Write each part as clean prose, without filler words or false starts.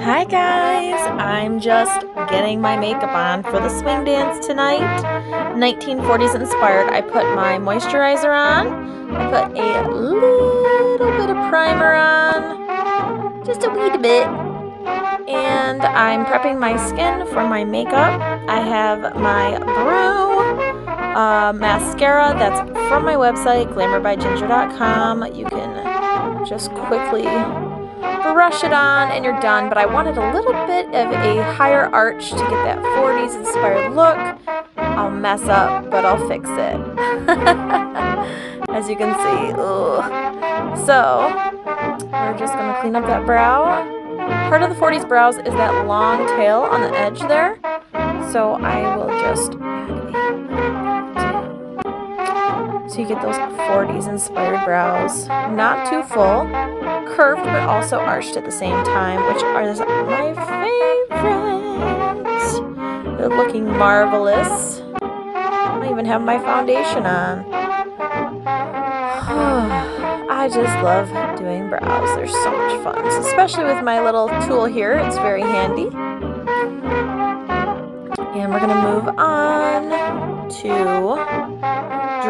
Hi guys, I'm just getting my makeup on for the swing dance tonight. 1940s inspired. I put my moisturizer on. I put a little bit of primer on, just a wee bit. And I'm prepping my skin for my makeup. I have my Brew mascara that's from my website, glamourbyginger.com. You can just quickly brush it on and you're done, but I wanted a little bit of a higher arch to get that 40s inspired look. I'll mess up, but I'll fix it. As you can see. Ugh. So we're just going to clean up that brow. Part of the 40s brows is that long tail on the edge there, so I will just add so you get those 40s inspired brows. Not too full, curved but also arched at the same time, which is my favorite. They're looking marvelous. I even have my foundation on. I just love doing brows. They're so much fun, especially with my little tool here. It's very handy. And we're gonna move on to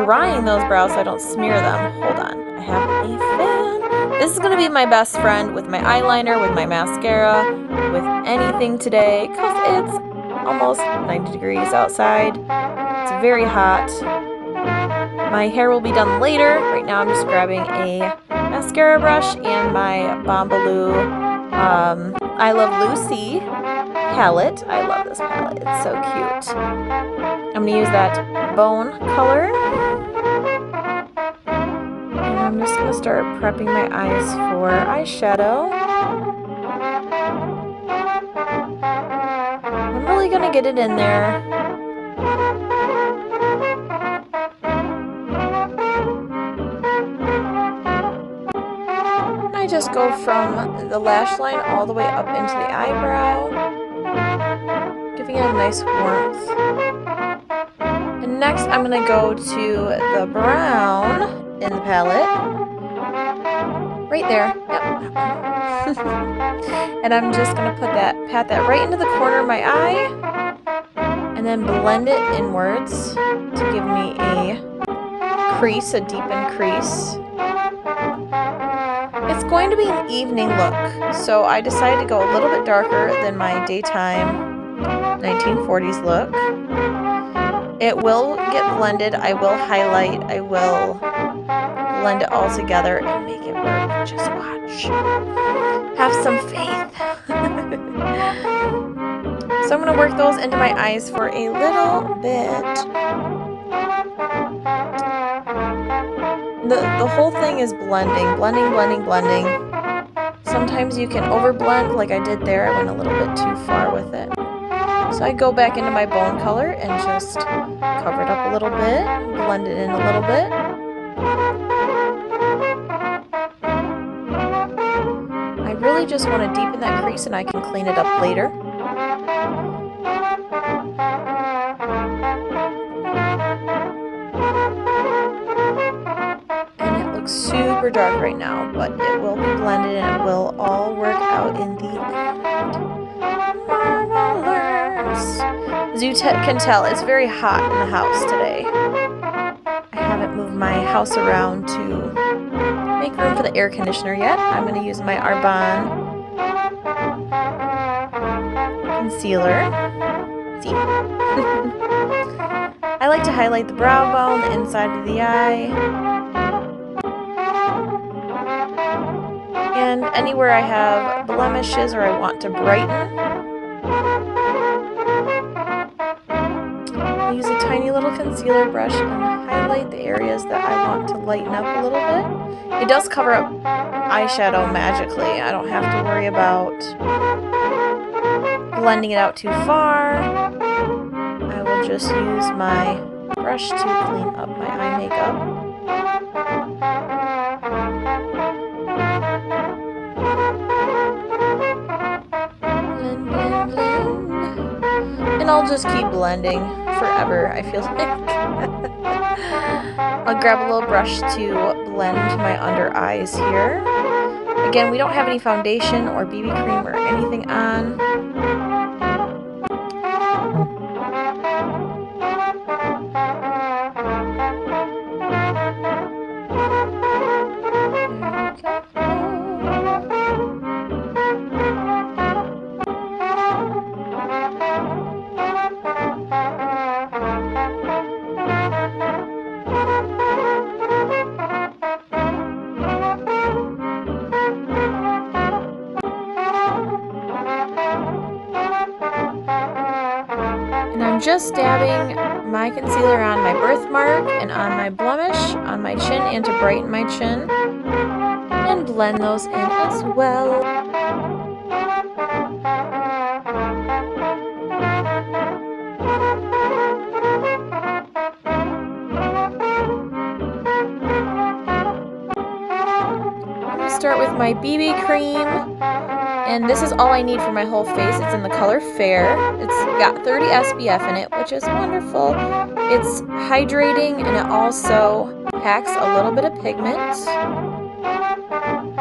drying those brows so I don't smear them. Hold on, I have a fan. This is gonna be my best friend with my eyeliner, with my mascara, with anything today, because it's almost 90 degrees outside. It's very hot. My hair will be done later. Right now I'm just grabbing a mascara brush and my Bombaloo I Love Lucy palette. I love this palette. It's so cute. I'm going to use that bone color. And I'm just going to start prepping my eyes for eyeshadow. I'm really going to get it in there. I just go from the lash line all the way up into the eyebrow, giving it a nice warmth. And next I'm going to go to the brown in the palette. Right there. Yep. And I'm just going to pat that right into the corner of my eye and then blend it inwards to give me a crease, a deepened crease. It's going to be an evening look, so I decided to go a little bit darker than my daytime 1940s look. It will get blended, I will highlight, I will blend it all together and make it work. Just watch. Have some faith. So I'm going to work those into my eyes for a little bit. The whole thing is blending. Sometimes you can overblend like I did there. I went a little bit too far with it. So I go back into my bone color and just cover it up a little bit, blend it in a little bit. I really just want to deepen that crease and I can clean it up later. Super dark right now, but it will be blended and it will all work out in the end. Marvelous! As you can tell, it's very hot in the house today. I haven't moved my house around to make room for the air conditioner yet. I'm going to use my Arbonne concealer. See? I like to highlight the brow bone, the inside of the eye. And anywhere I have blemishes or I want to brighten, I'll use a tiny little concealer brush and highlight the areas that I want to lighten up a little bit. It does cover up eyeshadow magically. I don't have to worry about blending it out too far. I will just use my brush to clean up my eye makeup. I'll just keep blending forever, I feel like. I'll grab a little brush to blend my under eyes here. Again, we don't have any foundation or BB cream or anything on. And I'm just dabbing my concealer on my birthmark and on my blemish, on my chin, and to brighten my chin. And blend those in as well. I'm going to start with my BB cream. And this is all I need for my whole face. It's in the color Fair. It's got 30 SPF in it, which is wonderful. It's hydrating and it also packs a little bit of pigment.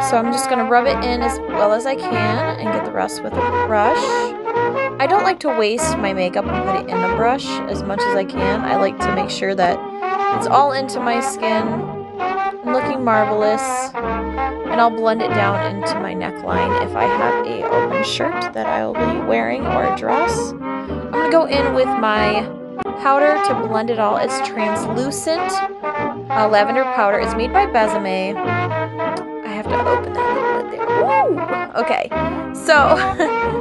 So I'm just going to rub it in as well as I can and get the rest with a brush. I don't like to waste my makeup and put it in a brush as much as I can. I like to make sure that it's all into my skin and looking marvelous. And I'll blend it down into my neckline if I have a open shirt that I'll be wearing or a dress. I'm going to go in with my powder to blend it all. It's translucent lavender powder. It's made by Besame. I have to open that little lid there. Woo! Okay, so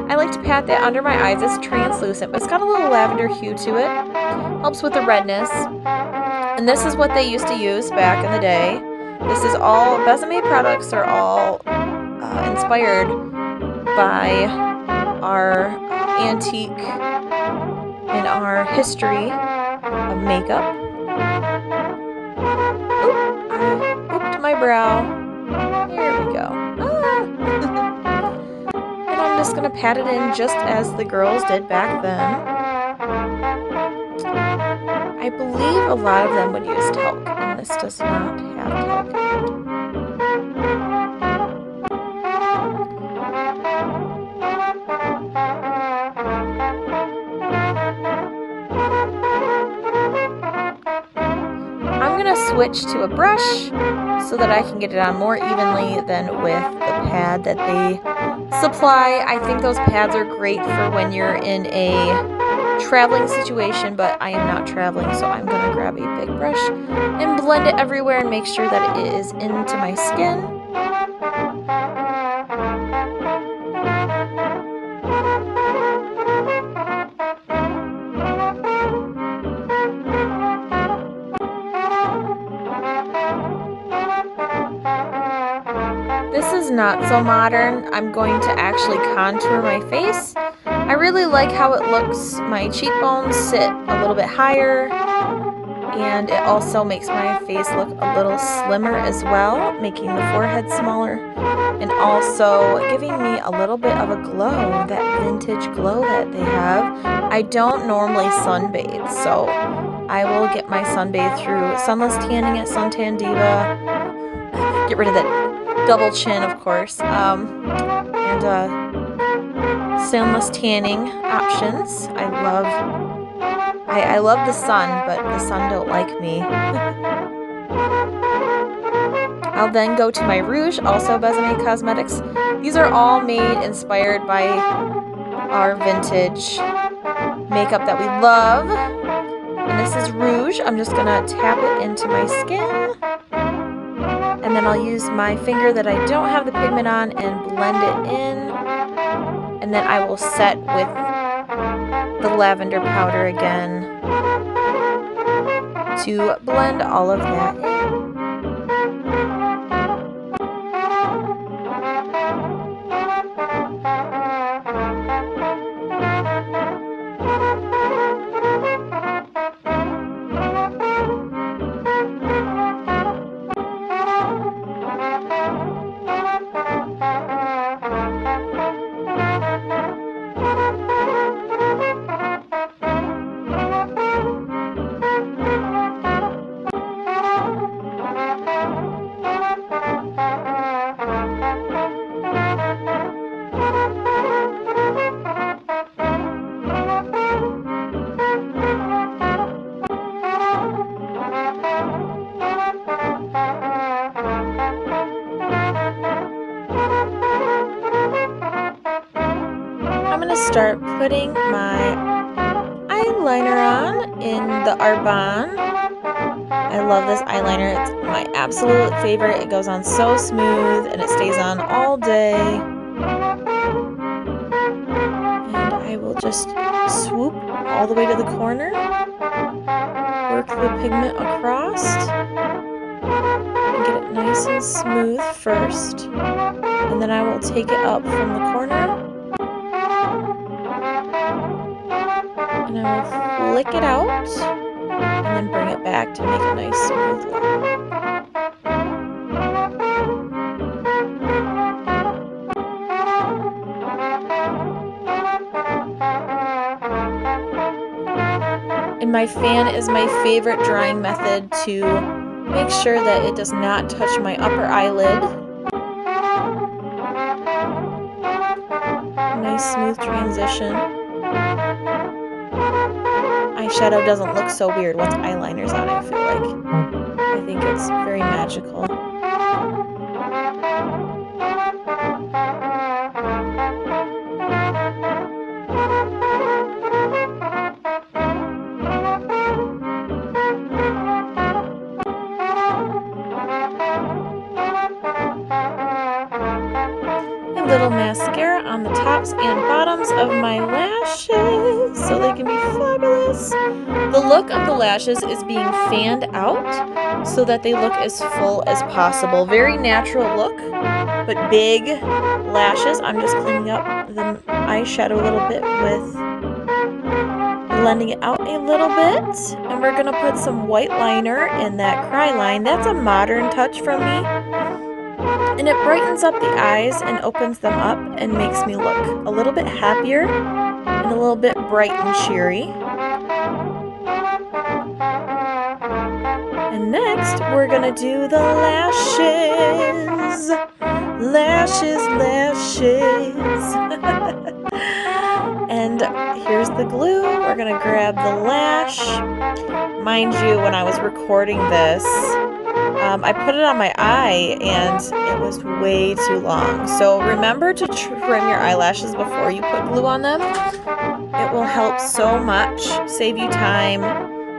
I like to pat that under my eyes. It's translucent, but it's got a little lavender hue to it. Helps with the redness. And this is what they used to use back in the day. This is all, Besame products are all inspired by our antique and our history of makeup. Oop, I ooped my brow. There we go. Ah. And I'm just going to pat it in just as the girls did back then. I believe a lot of them would use talc, and this does not have talc in it. I'm going to switch to a brush so that I can get it on more evenly than with the pad that they supply. I think those pads are great for when you're in a traveling situation, but I am not traveling, so I'm going to grab a big brush and blend it everywhere and make sure that it is into my skin. This is not so modern. I'm going to actually contour my face. I really like how it looks. My cheekbones sit a little bit higher, and it also makes my face look a little slimmer as well, making the forehead smaller, and also giving me a little bit of a glow, that vintage glow that they have. I don't normally sunbathe, so I will get my sunbathe through Sunless Tanning at Suntan Diva. Get rid of that double chin, of course, and sunless tanning options. I love the sun, but the sun don't like me. I'll then go to my rouge, also Besame Cosmetics. These are all inspired by our vintage makeup that we love. And this is rouge. I'm just gonna tap it into my skin. And then I'll use my finger that I don't have the pigment on and blend it in. And then I will set with the lavender powder again to blend all of that in. start putting my eyeliner on in the Arbonne. I love this eyeliner. It's my absolute favorite. It goes on so smooth and it stays on all day. And I will just swoop all the way to the corner, work the pigment across, and get it nice and smooth first. And then I will take it up from the corner, and I will flick it out, and then bring it back to make a nice smooth look. And my fan is my favorite drying method to make sure that it does not touch my upper eyelid. Nice smooth transition. Eyeshadow doesn't look so weird once eyeliner's on, I feel like. I think it's very magical. Little mascara on the tops and bottoms of my lashes so they can be fabulous. The look of the lashes is being fanned out so that they look as full as possible. Very natural look, but big lashes. I'm just cleaning up the eyeshadow a little bit with blending it out a little bit. And we're going to put some white liner in that cry line. That's a modern touch from me. And it brightens up the eyes and opens them up and makes me look a little bit happier and a little bit bright and cheery. And next, we're gonna do the lashes. Lashes, lashes. And here's the glue. We're gonna grab the lash. Mind you, when I was recording this, I put it on my eye and it was way too long. So remember to trim your eyelashes before you put glue on them. It will help so much, save you time,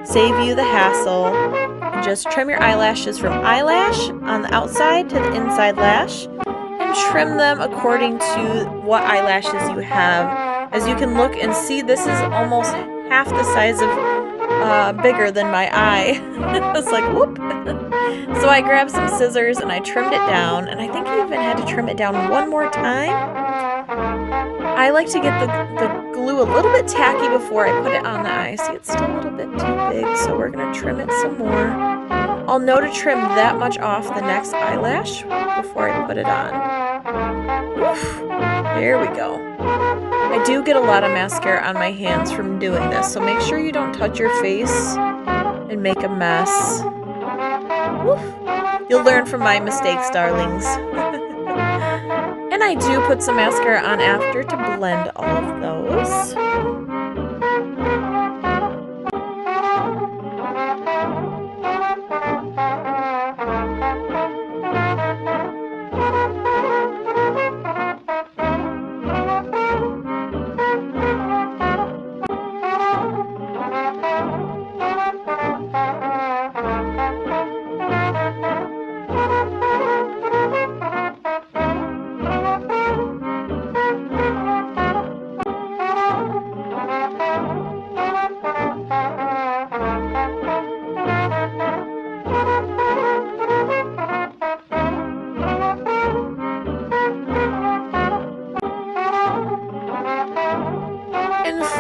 save you the hassle. And just trim your eyelashes from eyelash on the outside to the inside lash and trim them according to what eyelashes you have. As you can look and see, this is almost half the size of bigger than my eye. It's like, whoop. So I grabbed some scissors and I trimmed it down, and I think I even had to trim it down one more time. I like to get the glue a little bit tacky before I put it on the eye. See, it's still a little bit too big, so we're going to trim it some more. I'll know to trim that much off the next eyelash before I put it on. Oof, there we go. I do get a lot of mascara on my hands from doing this, so make sure you don't touch your face and make a mess. Woof. You'll learn from my mistakes, darlings. And I do put some mascara on after to blend all of those.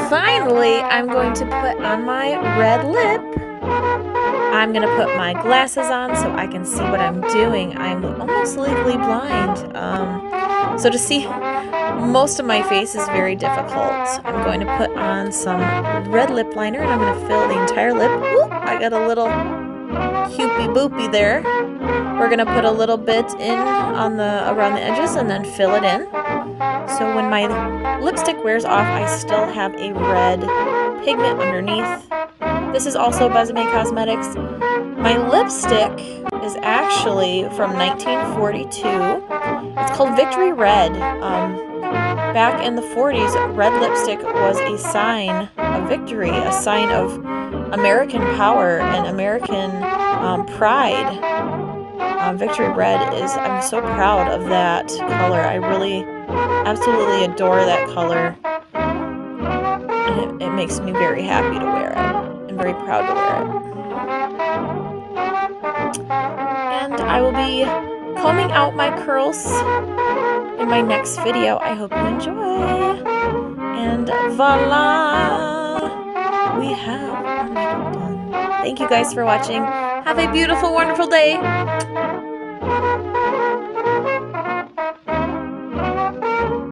Finally, I'm going to put on my red lip. I'm going to put my glasses on so I can see what I'm doing. I'm almost legally blind. So to see most of my face is very difficult. I'm going to put on some red lip liner and I'm going to fill the entire lip. Ooh, I got a little cupie boopy there. We're going to put a little bit in on around the edges and then fill it in. So when my lipstick wears off, I still have a red pigment underneath. This is also Besame Cosmetics. My lipstick is actually from 1942. It's called Victory Red. back in the 40s, red lipstick was a sign of victory, a sign of American power and American pride. Victory red is, I'm so proud of that color. I really absolutely adore that color. And it makes me very happy to wear it and very proud to wear it. And I will be combing out my curls in my next video. I hope you enjoy. And voila! We have our makeup done. Thank you guys for watching. Have a beautiful, wonderful day.